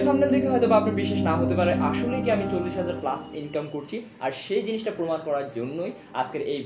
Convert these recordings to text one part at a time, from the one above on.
Thumbnail দেখে হয়তো আপনার বিশ্বাস না হতে পারে আসলে কি আমি 40,000 প্লাস ইনকাম করছি, আর সেই জিনিসটা প্রমাণ করার জন্যই আজকের এই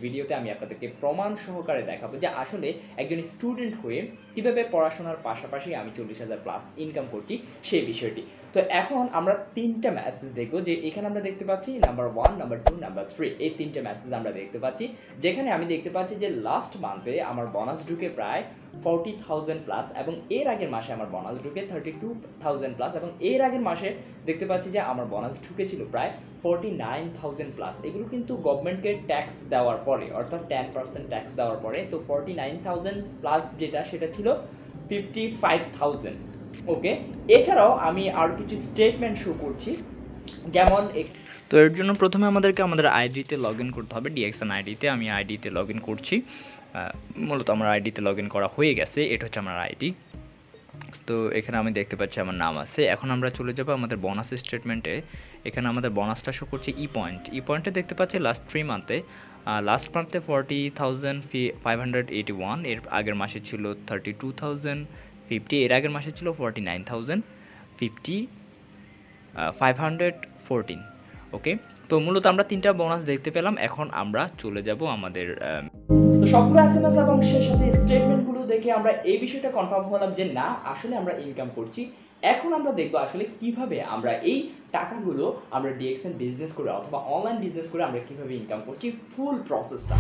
ভিডিওতে আমি আপনাদেরকে প্রমাণ সহকারে দেখাবো যে আসলে একজন স্টুডেন্ট হয়ে কীভাবে পড়াশোনার পাশাপাশি আমি 40,000 প্লাস ইনকাম করছি সেই বিষয়টি। তো এখন আমরা তিনটা মেসেজ দেখবো, যে এখানে আমরা দেখতে পাচ্ছি নাম্বার 1, নাম্বার 2, নাম্বার 3, এই তিনটে মেসেজ আমরা দেখতে পাচ্ছি, যেখানে আমি দেখতে পাচ্ছি যে লাস্ট মান্থে আমার বোনাস ঢুকে প্রায় 40,000 প্লাস, এবং এর আগের মাসে আমার বোনাস ঢুকে 32,000 প্লাস, এবং এর আগের মাসে দেখতে পাচ্ছি যে আমার বোনাস ঢুকেছিল প্রায় 49,000 প্লাস। এগুলো কিন্তু গভর্নমেন্টকে ট্যাক্স দেওয়ার পরে, অর্থাৎ 10% ট্যাক্স দেওয়ার পরে। তো 49,000 প্লাস যেটা সেটা ছিল 55,000। ওকে, এছাড়াও আমি আর কিছু স্টেটমেন্ট শো করছি, যেমন তো এর জন্য প্রথমে আমাদেরকে আমাদের আইডিতে লগ ইন করতে হবে। ডিএক্সএন আইডিতে আমি আইডিতে লগ ইন করছি। মূলত আমার আইডিতে লগ ইন করা হয়ে গেছে, এটা হচ্ছে আমার আইডি। তো এখানে আমি দেখতে পাচ্ছি আমার নাম আছে। এখন আমরা চলে যাব আমাদের বোনাস স্টেটমেন্টে। এখানে আমাদের বোনাসটা শো করছে ই পয়েন্টে দেখতে পাচ্ছি লাস্ট 3 মান্থে 40,581, এর আগের মাসে ছিল 32,050, এর আগের মাসে ছিল 49,514। ওকে, তো মূলত আমরা তিনটা বোনাস দেখতে পেলাম। এখন আমরা চলে যাব আমাদের তো সবগুলো এসএমএস এবং সেই সাথে স্টেটমেন্টগুলো দেখে আমরা এই বিষয়টা কনফার্ম হলাম যে না, আসলে আমরা ইনকাম করছি। এখন আমরা দেখব আসলে কিভাবে আমরা এই টাকাগুলো আমরা ডিএক্সএন বিজনেস করে অথবা অনলাইন বিজনেস করে আমরা কিভাবে ইনকাম করছি, ফুল প্রসেসটা।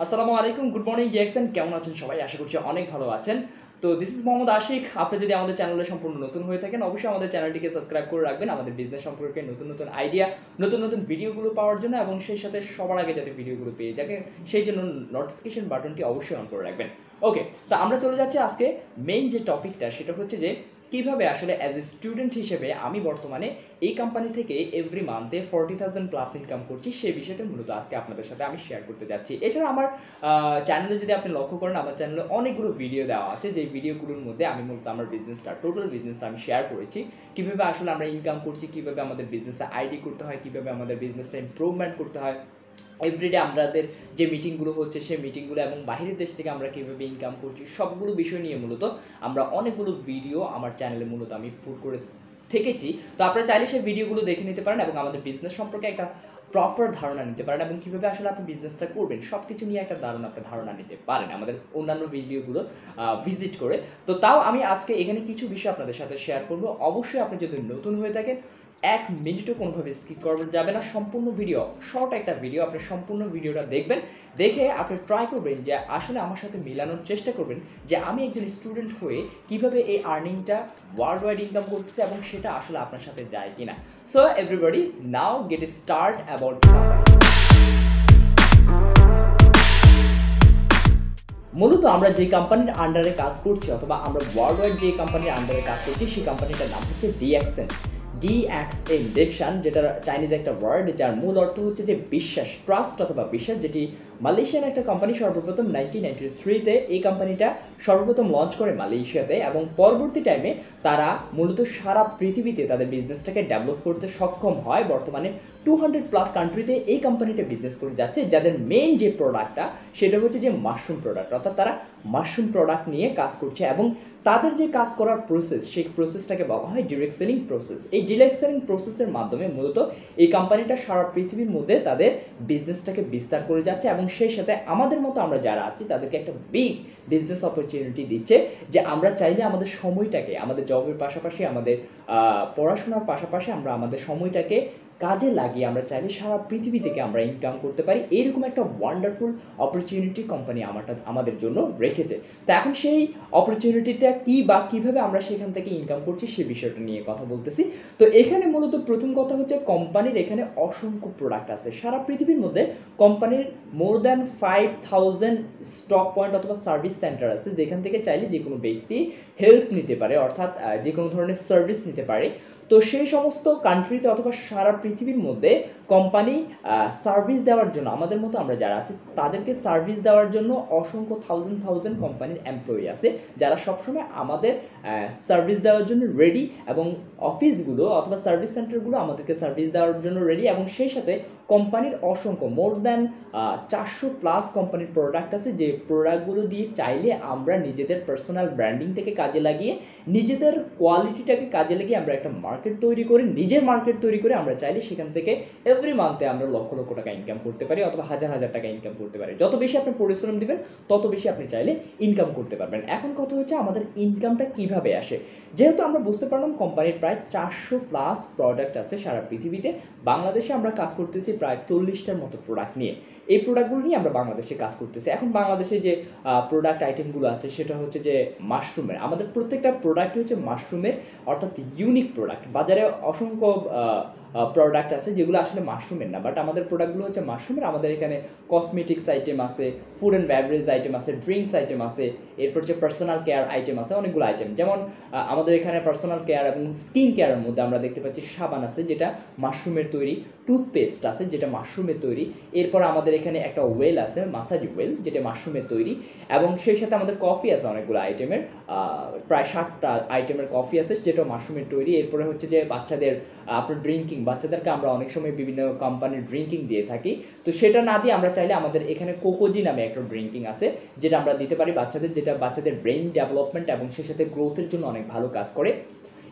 আসসালামু আলাইকুম, গুড মর্নিং ডিএক্সএন, কেমন আছেন সবাই? আশা করছি অনেক ভালো আছেন। তো দিস ইজ মোহাম্মদ আশিক। আপনি যদি আমাদের চ্যানেলে সম্পূর্ণ নতুন হয়ে থাকেন, অবশ্যই আমাদের চ্যানেলটিকে সাবস্ক্রাইব করে রাখবেন আমাদের বিজনেস সম্পর্কে নতুন নতুন আইডিয়া, নতুন নতুন ভিডিওগুলো পাওয়ার জন্য, এবং সেই সাথে সবার আগে যাতে ভিডিওগুলো পেয়ে যাবেন সেই জন্য নোটিফিকেশন বাটনটি অবশ্যই অন করে রাখবেন। ওকে, তো আমরা চলে যাচ্ছি আজকে মেইন যে টপিকটা, সেটা হচ্ছে যে কীভাবে আসলে অ্যাজ এ স্টুডেন্ট হিসেবে আমি বর্তমানে এই কোম্পানি থেকে এভরি মান্থে 40,000 প্লাস ইনকাম করছি, সেই বিষয়টা মূলত আজকে আপনাদের সাথে আমি শেয়ার করতে যাচ্ছি। এছাড়া আমার চ্যানেলে যদি আপনি লক্ষ্য করেন, আমার চ্যানেলে অনেকগুলো ভিডিও দেওয়া আছে, যে ভিডিওগুলোর মধ্যে আমি মূলত আমার টোটাল বিজনেসটা আমি শেয়ার করেছি, কীভাবে আসলে আমরা ইনকাম করছি, কীভাবে আমাদের বিজনেসে আইডি করতে হয়, কীভাবে আমাদের বিজনেসটা ইমপ্রুভমেন্ট করতে হয়, এভরিডে আমাদের যে মিটিংগুলো হচ্ছে সেই মিটিংগুলো, এবং বাইরের দেশ থেকে আমরা কীভাবে ইনকাম করছি, সবগুলো বিষয় নিয়ে মূলত আমরা অনেকগুলো ভিডিও আমার চ্যানেলে মূলত আমি পুট করে থেকেছি। তো আপনারা চাইলে সেই ভিডিওগুলো দেখে নিতে পারেন এবং আমাদের বিজনেস সম্পর্কে একটা প্রপার ধারণা নিতে পারেন, এবং কীভাবে আসলে আপনি বিজনেসটা করবেন সব কিছু নিয়ে একটা দারুণ একটা ধারণা নিতে পারেন আমাদের অন্যান্য ভিডিওগুলো ভিজিট করে। তো তাও আমি আজকে এখানে কিছু বিষয় আপনাদের সাথে শেয়ার করবো। অবশ্যই আপনি যদি নতুন হয়ে থাকেন, 1 মিনিটও কোনোভাবে স্কিপ করবেন যাবে না। সম্পূর্ণ ভিডিও, শর্ট একটা ভিডিও, আপনি সম্পূর্ণ ভিডিওটা দেখবেন, দেখে আপনি ট্রাই করবেন যে আসলে আমার সাথে মেলানোর চেষ্টা করবেন যে আমি একজন স্টুডেন্ট হয়ে কিভাবে এই আর্নিংটা ওয়ার্ল্ড ওয়াইড ইনকাম করতেছে, এবং সেটা আসলে আপনার সাথে যায় কিনা। So everybody now get start about মূলত আমরা যে কোম্পানির আন্ডারে কাজ করছি, অথবা আমরা ওয়ার্ল্ড ওয়াইড যে কোম্পানির আন্ডারে কাজ করছি, সেই কোম্পানিটার নাম হচ্ছে ডিএক্সএন, যেটা চাইনিজ একটা ওয়ার্ড, যার মূল অর্থ হচ্ছে যে বিশ্বাস, ট্রাস্ট অথবা বিশ্বাস, যেটি মালয়েশিয়ান একটা কোম্পানি সর্বপ্রথম 1993-তে এই কোম্পানিটা সর্বপ্রথম লঞ্চ করে মালয়েশিয়াতে, এবং পরবর্তী টাইমে তারা মূলত সারা পৃথিবীতে তাদের বিজনেসটাকে ডেভেলপ করতে সক্ষম হয়। বর্তমানে 200+ কান্ট্রিতে এই কোম্পানিটা বিজনেস করে যাচ্ছে, যাদের মেইন যে প্রোডাক্টটা সেটা হচ্ছে যে মাশরুম প্রোডাক্ট, অর্থাৎ তারা মাশরুম প্রোডাক্ট নিয়ে কাজ করছে, এবং তাদের যে কাজ করার প্রসেস, সেই প্রসেসটাকে বলা হয় ডিরেক্ট সেলিং প্রসেস। এই ডিরেক্ট সেলিং প্রসেসের মাধ্যমে মূলত এই কোম্পানিটা সারা পৃথিবীর মধ্যে তাদের বিজনেসটাকে বিস্তার করে যাচ্ছে, এবং সেই সাথে আমাদের মতো আমরা যারা আছি তাদেরকে একটা বিগ বিজনেস অপরচুনিটি দিচ্ছে, যে আমরা চাইলে আমাদের সময়টাকে, আমাদের জবের পাশাপাশি, আমাদের পড়াশোনার পাশাপাশি আমরা আমাদের সময়টাকে কাজে লাগিয়ে আমরা চাইলে সারা পৃথিবী থেকে আমরা ইনকাম করতে পারি। এইরকম একটা ওয়ান্ডারফুল অপরচুনিটি কোম্পানি আমাদের জন্য রেখেছে। তো এখন সেই অপরচুনিটিটা কী বা কীভাবে আমরা সেখান থেকে ইনকাম করছি সে বিষয়টা নিয়ে কথা বলতেছি। তো এখানে মূলত প্রথম কথা হচ্ছে কোম্পানির এখানে অসংখ্য প্রোডাক্ট আছে সারা পৃথিবীর মধ্যে। কোম্পানির মোর দ্যান 5,000 স্টক পয়েন্ট অথবা সার্ভিস সেন্টার আছে, যেখান থেকে চাইলে যে কোনো ব্যক্তি হেল্প নিতে পারে, অর্থাৎ যে কোনো ধরনের সার্ভিস নিতে পারে। তো সেই সমস্ত কান্ট্রিতে অথবা সারা পৃথিবীর মধ্যে কোম্পানি সার্ভিস দেওয়ার জন্য আমাদের মতো আমরা যারা আছি তাদেরকে সার্ভিস দেওয়ার জন্য অসংখ্য থাউজেন্ড কোম্পানির এমপ্লয়ি আছে যারা সবসময় আমাদের সার্ভিস দেওয়ার জন্য রেডি, এবং অফিসগুলো অথবা সার্ভিস সেন্টারগুলো আমাদেরকে সার্ভিস দেওয়ার জন্য রেডি। এবং সেই সাথে কোম্পানির অসংখ্য মোর দ্যান 400+ কোম্পানির প্রোডাক্ট আছে, যে প্রোডাক্টগুলো দিয়ে চাইলে আমরা নিজেদের পার্সোনাল ব্র্যান্ডিং থেকে কাজে লাগিয়ে নিজেদের কোয়ালিটিটাকে কাজে লাগিয়ে আমরা একটা মার্কেট তৈরি করে, নিজের মার্কেট তৈরি করে আমরা চাইলে সেখান থেকে এভরি মান্থে আমরা লক্ষ লক্ষ টাকা ইনকাম করতে পারি অথবা হাজার হাজার টাকা ইনকাম করতে পারি। যত বেশি আপনি পরিশ্রম দিবেন তত বেশি আপনি চাইলে ইনকাম করতে পারবেন। এখন কথা হচ্ছে আমাদের ইনকামটা কিভাবে আসে। যেহেতু আমরা বুঝতে পারলাম কোম্পানির প্রায় 400+ প্রোডাক্ট আছে সারা পৃথিবীতে, বাংলাদেশে আমরা কাজ করতেছি প্রায় 40টার মতো প্রোডাক্ট নিয়ে। এই প্রোডাক্টগুলো নিয়ে আমরা বাংলাদেশে কাজ করতেছি। এখন বাংলাদেশে যে প্রোডাক্ট আইটেমগুলো আছে সেটা হচ্ছে যে মাশরুমের, আমাদের প্রত্যেকটা প্রোডাক্ট হচ্ছে মাশরুমের, অর্থাৎ ইউনিক প্রোডাক্ট। বাজারে অসংখ্য প্রোডাক্ট আছে যেগুলো আসলে মাশরুমের না, বাট আমাদের প্রোডাক্টগুলো হচ্ছে মাশরুমের। আমাদের এখানে কসমেটিক্স আইটেম আছে, ফুড অ্যান্ড বেভারেজ আইটেম আছে, ড্রিঙ্কস আইটেম আছে, এরপর হচ্ছে পার্সোনাল কেয়ার আইটেম আছে, অনেকগুলো আইটেম। যেমন আমাদের এখানে পার্সোনাল কেয়ার এবং স্কিন কেয়ারের মধ্যে আমরা দেখতে পাচ্ছি সাবান আছে যেটা মাশরুমের তৈরি, টুথপেস্ট আছে যেটা মাশরুমের তৈরি, এরপর আমাদের এখানে একটা ওয়েল আছে, মাসাজ ওয়েল, যেটা মাশরুমের তৈরি, এবং সেই সাথে আমাদের কফি আছে অনেকগুলো আইটেমের, প্রায় 60টা আইটেমের কফি আছে যেটা মাশরুমের তৈরি। এরপরে হচ্ছে যে বাচ্চাদের আপনার ড্রিঙ্কিং, বাচ্চাদেরকে আমরা অনেক সময় বিভিন্ন কোম্পানির ড্রিঙ্কিং দিয়ে থাকি, তো সেটা না দিয়ে আমরা চাইলে আমাদের এখানে কোকোজি নামে একটা ড্রিঙ্কিং আছে যেটা আমরা দিতে পারি বাচ্চাদের, যেটা বাচ্চাদের ব্রেইন ডেভেলপমেন্ট এবং সেই সাথে গ্রোথের জন্য অনেক ভালো কাজ করে।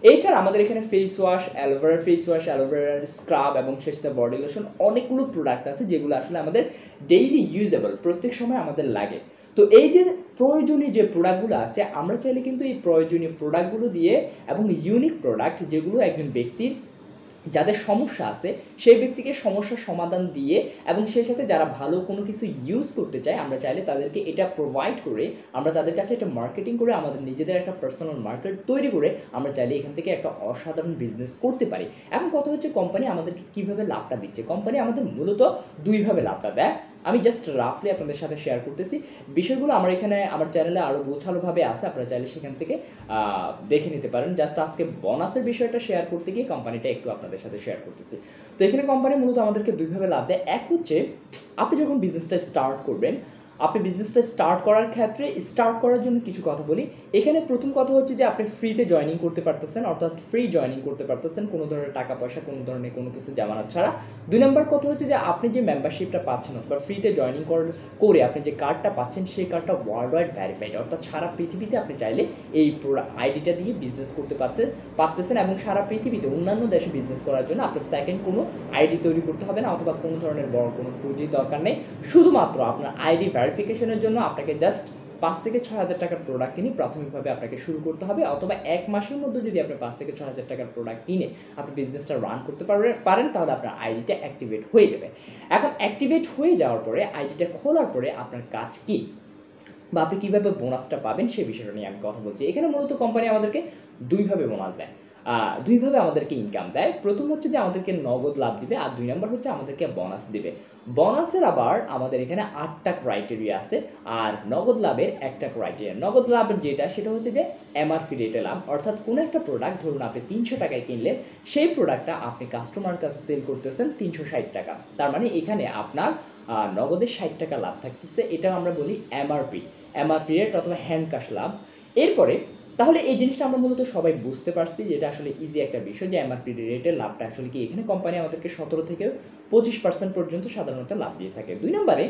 এছাড়া আমাদের এখানে ফেস ওয়াশ, অ্যালোভেরার ফেস ওয়াশ, অ্যালোভেরার স্ক্রাব এবং সেই সাথে বডি লোশন, অনেকগুলো প্রোডাক্ট আছে যেগুলো আসলে আমাদের ডেইলি ইউজেবল, প্রত্যেক সময় আমাদের লাগে। তো এই যে প্রয়োজনীয় যে প্রোডাক্টগুলো আছে আমরা চাইলে কিন্তু এই প্রয়োজনীয় প্রোডাক্টগুলো দিয়ে এবং ইউনিক প্রোডাক্ট যেগুলো একজন ব্যক্তির যাদের সমস্যা আছে সেই ব্যক্তিকে সমস্যার সমাধান দিয়ে এবং সেই সাথে যারা ভালো কোনো কিছু ইউজ করতে চায় আমরা চাইলে তাদেরকে এটা প্রোভাইড করে আমরা তাদের কাছে এটা মার্কেটিং করে আমাদের নিজেদের একটা পার্সোনাল মার্কেট তৈরি করে আমরা চাইলে এখান থেকে একটা অসাধারণ বিজনেস করতে পারি। এখন কথা হচ্ছে কোম্পানি আমাদেরকে কীভাবে লাভটা দিচ্ছে। কোম্পানি আমাদের মূলত দুইভাবে লাভটা দেয়, আমি জাস্ট রাফলি আপনাদের সাথে শেয়ার করতেছি বিষয়গুলো। আমার এখানে আমার চ্যানেলে আরও গোছালোভাবে আছে, আপনারা চাইলে সেখান থেকে দেখে নিতে পারেন। জাস্ট আজকে বোনাসের বিষয়টা শেয়ার করতে গিয়ে কোম্পানিটা একটু আপনাদের সাথে শেয়ার করতেছি। তো এখানে কোম্পানি মূলত আমাদেরকে দুইভাবে লাভ দেয়। এক হচ্ছে আপনি যখন বিজনেসটা স্টার্ট করবেন, আপনি বিজনেসটা স্টার্ট করার ক্ষেত্রে স্টার্ট করার জন্য কিছু কথা বলি। এখানে প্রথম কথা হচ্ছে যে আপনি ফ্রিতে জয়েনিং করতে পারতেছেন, অর্থাৎ ফ্রি জয়েনিং করতে পারতেছেন কোনো ধরনের টাকা পয়সা, কোনো ধরনের কোনো কিছু জামানত ছাড়া। 2 নম্বর কথা হচ্ছে যে আপনি যে মেম্বারশিপটা পাচ্ছেন অথবা ফ্রিতে জয়েনিং করে আপনি যে কার্ডটা পাচ্ছেন সেই কার্ডটা ওয়ার্ল্ড ওয়াইড ভ্যারিফাইড, অর্থাৎ সারা পৃথিবীতে আপনি চাইলে এই আইডিটা দিয়ে বিজনেস করতে পারতেছেন এবং সারা পৃথিবীতে অন্যান্য দেশে বিজনেস করার জন্য আপনার সেকেন্ড কোনো আইডি তৈরি করতে হবে না অথবা কোনো ধরনের বড় কোনো পুঁজির দরকার নেই। শুধুমাত্র আপনার আইডি ভেরিফিকেশনের জন্য আপনাকে জাস্ট 5 থেকে 6 হাজার টাকার প্রোডাক্ট কিনে প্রাথমিকভাবে আপনাকে শুরু করতে হবে, অথবা 1 মাসের মধ্যে যদি আপনি 5 থেকে 6 হাজার টাকার প্রোডাক্ট কিনে আপনি বিজনেসটা রান করতে পারেন তাহলে আপনার আইডিটা অ্যাক্টিভেট হয়ে যাবে। এখন অ্যাক্টিভেট হয়ে যাওয়ার পরে আইডিটা খোলার পরে আপনার কাজ কি বা আপনি কীভাবে বোনাসটা পাবেন সে বিষয়টা নিয়ে আমি কথা বলছি। এখানে মূলত কোম্পানি আমাদেরকে দুইভাবে বোনাস দেয়, দুইভাবে আমাদেরকে ইনকাম দেয়। প্রথম হচ্ছে যে আমাদেরকে নগদ লাভ দিবে, আর 2 নম্বর হচ্ছে আমাদেরকে বোনাস দিবে। বোনাসের আবার আমাদের এখানে 8টা ক্রাইটেরিয়া আছে, আর নগদ লাভের একটা ক্রাইটেরিয়া। নগদ লাভের যেটা সেটা হচ্ছে যে এমআরপি রেটে লাভ, অর্থাৎ কোনো একটা প্রোডাক্ট ধরুন আপনি 300 টাকায় কিনলেন, সেই প্রোডাক্টটা আপনি কাস্টমার কাছে সেল করতেছেন 360 টাকা, তার মানে এখানে আপনার নগদের 60 টাকা লাভ থাকতেছে, এটা আমরা বলি এমআরপি রেট অথবা হ্যান্ড ক্যাশ লাভ। এরপরে তাহলে এই জিনিসটা আমরা মূলত সবাই বুঝতে পারছি যে এটা আসলে ইজি একটা বিষয় যে এমআরপি রেটের লাভটা আসলে কি। এখানে কোম্পানি আমাদেরকে 17 থেকে 25% পর্যন্ত সাধারণত লাভ দিয়ে থাকে। 2 নম্বরে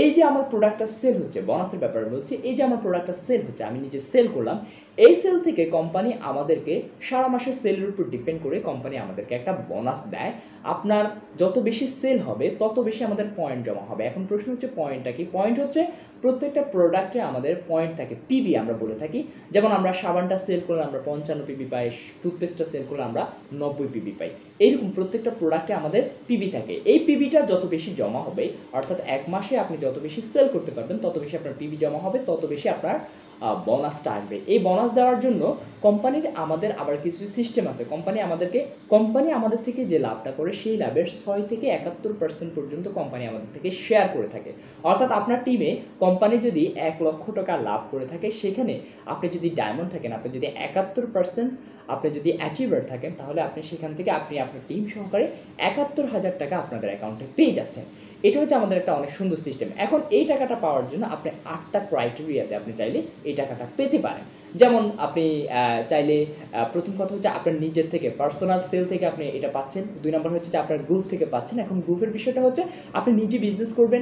এই যে আমার প্রোডাক্টটা সেল হচ্ছে, বোনাসের ব্যাপারে বলছি, এই যে আমার প্রোডাক্টটা সেল হচ্ছে, আমি নিজে সেল করলাম, এই সেল থেকে কোম্পানি আমাদেরকে সারা মাসের সেলের উপর ডিপেন্ড করে কোম্পানি আমাদেরকে একটা বোনাস দেয়। আপনার যত বেশি সেল হবে তত বেশি আমাদের পয়েন্ট জমা হবে। এখন প্রশ্ন হচ্ছে পয়েন্টটা কি? পয়েন্ট হচ্ছে প্রত্যেকটা প্রোডাক্টে আমাদের পয়েন্ট থাকে, পিবি আমরা বলে থাকি। যেমন আমরা সাবানটা সেল করলে আমরা 55 পিবি পাই, টুথপেস্টটা সেল করলে আমরা 90 পিবি পাই। এইরকম প্রত্যেকটা প্রোডাক্টে আমাদের পিবি থাকে। এই পিবিটা যত বেশি জমা হবে, অর্থাৎ 1 মাসে আপনি যত বেশি সেল করতে পারবেন তত বেশি আপনার পিবি জমা হবে, তত বেশি আপনার বোনাসটা আসবে। এই বোনাস দেওয়ার জন্য কোম্পানির আমাদের আবার কিছু সিস্টেম আছে। কোম্পানি আমাদের থেকে যে লাভটা করে সেই লাভের 6 থেকে 71% পর্যন্ত কোম্পানি আমাদের থেকে শেয়ার করে থাকে। অর্থাৎ আপনার টিমে কোম্পানি যদি 1 লক্ষ টাকা লাভ করে থাকে, সেখানে আপনি যদি ডায়মন্ড থাকেন, আপনি যদি 71%, আপনি যদি অ্যাচিভার থাকেন, তাহলে আপনি সেখান থেকে আপনি আপনার টিম সহকারে 71,000 টাকা আপনাদের অ্যাকাউন্টে পেয়ে যাচ্ছেন। এটা হচ্ছে আমাদের একটা অনেক সুন্দর সিস্টেম। এখন এই টাকাটা পাওয়ার জন্য আপনি 8টা ক্রাইটেরিয়াতে আপনি চাইলে এই টাকাটা পেতে পারেন। যেমন আপনি চাইলে প্রথম কথা হচ্ছে আপনার নিজের থেকে পার্সোনাল সেল থেকে আপনি এটা পাচ্ছেন। 2 নম্বর হচ্ছে যে আপনার গ্রুপ থেকে পাচ্ছেন। এখন গ্রুপের বিষয়টা হচ্ছে আপনি নিজে বিজনেস করবেন।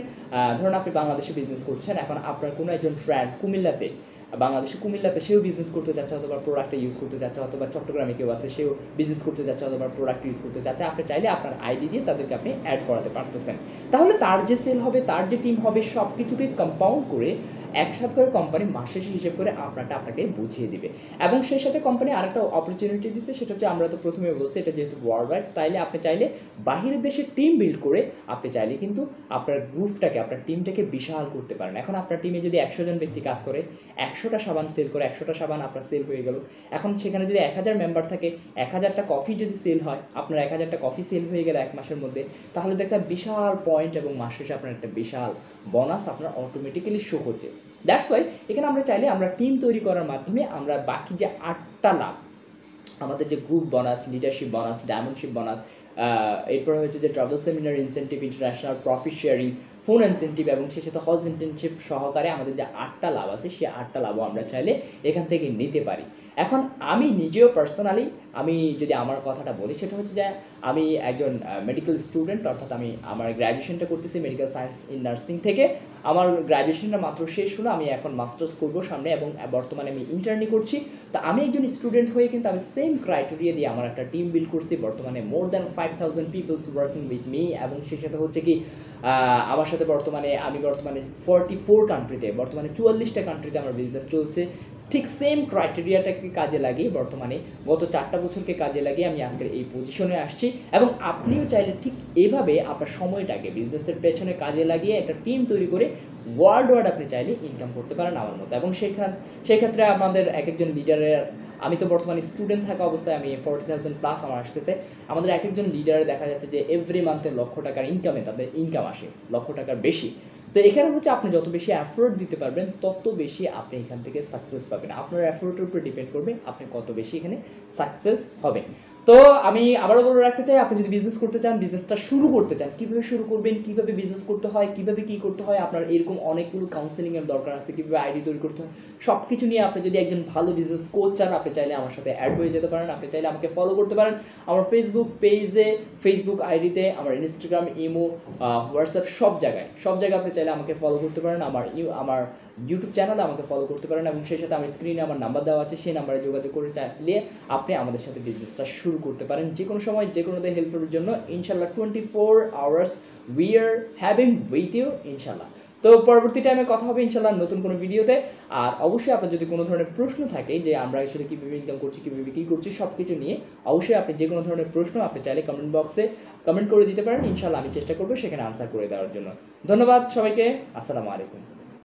ধরুন আপনি বাংলাদেশে বিজনেস করছেন, এখন আপনার কোনো একজন ফ্রেন্ড কুমিল্লাতে সেও বিজনেস করতে চাচ্ছে, অথবা প্রোডাক্টটা ইউজ করতে চাচ্ছে, অথবা চট্টগ্রামে কেউ আছে সেও বিজনেস করতে চাচ্ছে অথবা প্রোডাক্ট ইউজ করতে চাচ্ছে, আপনি চাইলে আপনার আইডি দিয়ে তাদেরকে আপনি অ্যাড করাতে পারতেছেন। তাহলে তার যে সেল হবে, তার যে টিম হবে, সব কিছুকে কম্পাউন্ড করে একসাথে করে কোম্পানি মাস শেষে হিসেব করে আপনাকে বুঝিয়ে দিবে। এবং সেই সাথে কোম্পানি আরেকটা অপরচুনিটি দিচ্ছে, সেটা হচ্ছে আমরা তো প্রথমে বলছি এটা যেহেতু ওয়ার্ল্ড ওয়াইড, তাইলে আপনি চাইলে বাহিরের দেশে টিম বিল্ড করে আপনি চাইলে কিন্তু আপনার গ্রুপটাকে, আপনার টিমটাকে বিশাল করতে পারেন। এখন আপনার টিমে যদি 100 জন ব্যক্তি কাজ করে, 100টা সাবান সেল করে, 100টা সাবান আপনার সেল হয়ে গেল। এখন সেখানে যদি 1000 মেম্বার থাকে, 1000টা কফি যদি সেল হয়, আপনার 1000টা কফি সেল হয়ে গেল 1 মাসের মধ্যে, তাহলে দেখতে বিশাল পয়েন্ট এবং মাস শেষে আপনার একটা বিশাল বোনাস আপনার অটোমেটিক্যালি শো হচ্ছে। দ্যাটস ওয়াই এখানে আমরা চাইলে আমরা টিম তৈরি করার মাধ্যমে আমরা বাকি যে 8টা লাভ, আমাদের যে group bonus, leadership bonus, diamondship bonus, এরপরে হচ্ছে যে travel seminar incentive, international profit sharing, phone incentive এবং সেই সাথে হজ ইন্টার্নশিপ সহকারে আমাদের যে 8টা লাভ আছে, সেই 8টা লাভও আমরা চাইলে এখান থেকে নিতে পারি। এখন আমি নিজেও পার্সোনালি আমি যদি আমার কথাটা বলি, সেটা হচ্ছে যে আমি একজন মেডিকেল স্টুডেন্ট, অর্থাৎ আমি আমার গ্র্যাজুয়েশনটা করতেছি মেডিকেল সায়েন্স ইন নার্সিং থেকে। আমার গ্র্যাজুয়েশনটা মাত্র শেষ হলো, আমি এখন মাস্টার্স করবো সামনে এবং বর্তমানে আমি ইন্টার্নি করছি। তো আমি একজন স্টুডেন্ট হয়ে কিন্তু আমি সেম ক্রাইটেরিয়া দিয়ে আমার একটা টিম বিল্ড করছি। বর্তমানে more than 5000 peoples working with me, এবং সেই সাথে হচ্ছে কি আমার সাথে আমি বর্তমানে 44 কান্ট্রিতে, বর্তমানে 44টা কান্ট্রিতে আমার বিজনেস চলছে। ঠিক সেম ক্রাইটেরিয়াটাকে কাজে লাগিয়ে বর্তমানে গত 4টা বছরকে কাজে লাগিয়ে আমি আজকের এই পজিশনে আসছি। এবং আপনিও চাইলে ঠিক এভাবে আপনার সময়টাকে বিজনেসের পেছনে কাজে লাগিয়ে একটা টিম তৈরি করে ওয়ার্ল্ড ওয়াইড আপনি চাইলে ইনকাম করতে পারেন আমার মতো। এবং সেক্ষেত্রে আমাদের এক একজন লিডারের, আমি তো বর্তমানে স্টুডেন্ট থাকা অবস্থায় আমি 40,000 প্লাস আমার আসতেছে। আমাদের এক একজন লিডারে দেখা যাচ্ছে যে এভরি মান্থে লক্ষ টাকার ইনকামে তাদের ইনকাম আসে, লক্ষ টাকার বেশি। তো এখানে হচ্ছে আপনি যত বেশি এফোর্ট দিতে পারবেন, তত বেশি আপনি এখান থেকে সাকসেস পাবেন। আপনার এফোর্টের উপর ডিপেন্ড করবে আপনি কত বেশি এখানে সাকসেস হবেন। তো আমি আবারও বলে রাখতে চাই, আপনি যদি বিজনেস করতে চান, বিজনেসটা শুরু করতে চান, কীভাবে শুরু করবেন, কীভাবে বিজনেস করতে হয়, কীভাবে কী করতে হয়, আপনার এরকম অনেকগুলো কাউন্সেলিংয়ের দরকার আছে, কীভাবে আইডি তৈরি করতে হয়, সব কিছু নিয়ে আপনি যদি একজন ভালো বিজনেস কোচ চান, আপনি চাইলে আমার সাথে অ্যাড হয়ে যেতে পারেন। আপনি চাইলে আমাকে ফলো করতে পারেন আমার ফেসবুক পেজে, ফেসবুক আইডিতে, আমার ইনস্টাগ্রাম, ইমো, হোয়াটসঅ্যাপ, সব জায়গায় আপনি চাইলে আমাকে ফলো করতে পারেন। আমার ইউটিউব চ্যানেলে আমাকে ফলো করতে পারেন, এবং সেই সাথে আমার স্ক্রিনে আমার নাম্বার দেওয়া আছে, সেই নাম্বারে যোগাযোগ করে চাইলে আপনি আমাদের সাথে বিজনেসটা শুরু করতে পারেন। যে কোনো সময় যে কোনোতে হেল্পের জন্য ইনশাল্লাহ 24 hours we are having with you ইনশাল্লাহ। তো পরবর্তী টাইমে কথা হবে ইনশাল্লাহ নতুন কোনো ভিডিওতে। আর অবশ্যই আপনার যদি কোনো ধরনের প্রশ্ন থাকে যে আমরা আসলে কীভাবে ইনকাম করছি, কীভাবে বিক্রি করছি, সব কিছু নিয়ে অবশ্যই আপনি যে কোনো ধরনের প্রশ্ন আপনি চাইলে কমেন্ট বক্সে কমেন্ট করে দিতে পারেন। ইনশাল্লাহ আমি চেষ্টা করবো সেখানে আনসার করে দেওয়ার জন্য। ধন্যবাদ সবাইকে, আসসালামু আলাইকুম।